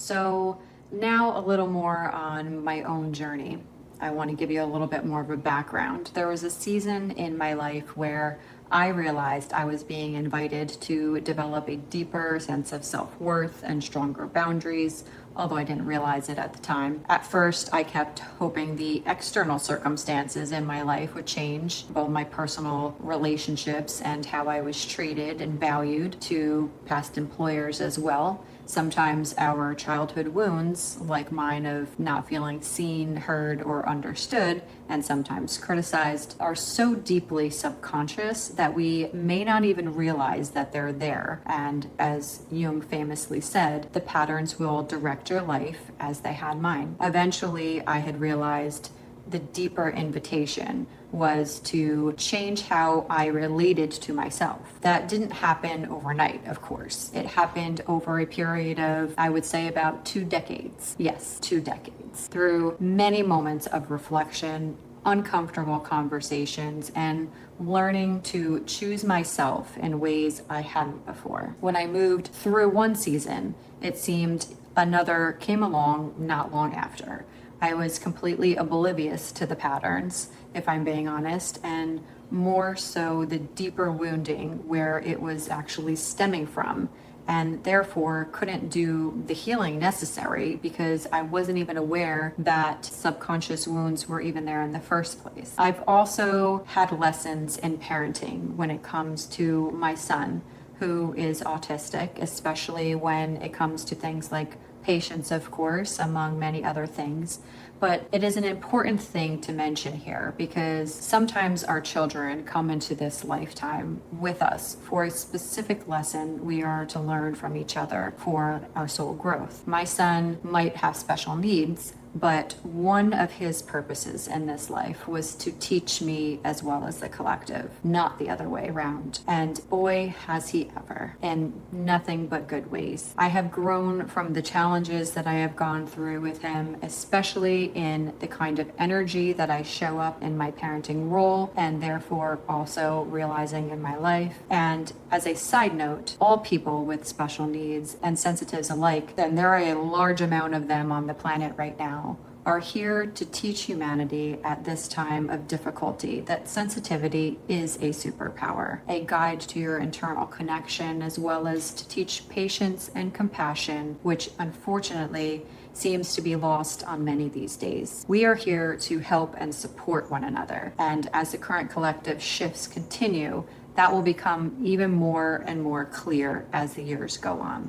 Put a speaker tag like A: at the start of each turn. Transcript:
A: So now a little more on my own journey. I want to give you a little bit more of a background. There was a season in my life where I realized I was being invited to develop a deeper sense of self-worth and stronger boundaries, although I didn't realize it at the time. At first, I kept hoping the external circumstances in my life would change, both my personal relationships and how I was treated and valued, to past employers as well. Sometimes our childhood wounds, like mine of not feeling seen, heard, or understood, and sometimes criticized, are so deeply subconscious that we may not even realize that they're there. And as Jung famously said, the patterns will direct your life as they had mine. Eventually, I had realized the deeper invitation was to change how I related to myself. That didn't happen overnight, of course. It happened over a period of, I would say, about 2 decades. Yes, 2 decades. Through many moments of reflection, uncomfortable conversations, and learning to choose myself in ways I hadn't before. When I moved through one season, it seemed another came along not long after. I was completely oblivious to the patterns, if I'm being honest, and more so the deeper wounding where it was actually stemming from, and therefore couldn't do the healing necessary because I wasn't even aware that subconscious wounds were even there in the first place. I've also had lessons in parenting when it comes to my son, who is autistic, especially when it comes to things like patience, of course, among many other things. But it is an important thing to mention here because sometimes our children come into this lifetime with us for a specific lesson we are to learn from each other for our soul growth. My son might have special needs, but one of his purposes in this life was to teach me as well as the collective, not the other way around. And boy, has he ever, in nothing but good ways. I have grown from the challenges that I have gone through with him, especially in the kind of energy that I show up in my parenting role, and therefore also realizing in my life. And as a side note, all people with special needs and sensitives alike, and there are a large amount of them on the planet right now, are here to teach humanity at this time of difficulty that sensitivity is a superpower, a guide to your internal connection, as well as to teach patience and compassion, which unfortunately seems to be lost on many these days. We are here to help and support one another, and as the current collective shifts continue, that will become even more and more clear as the years go on.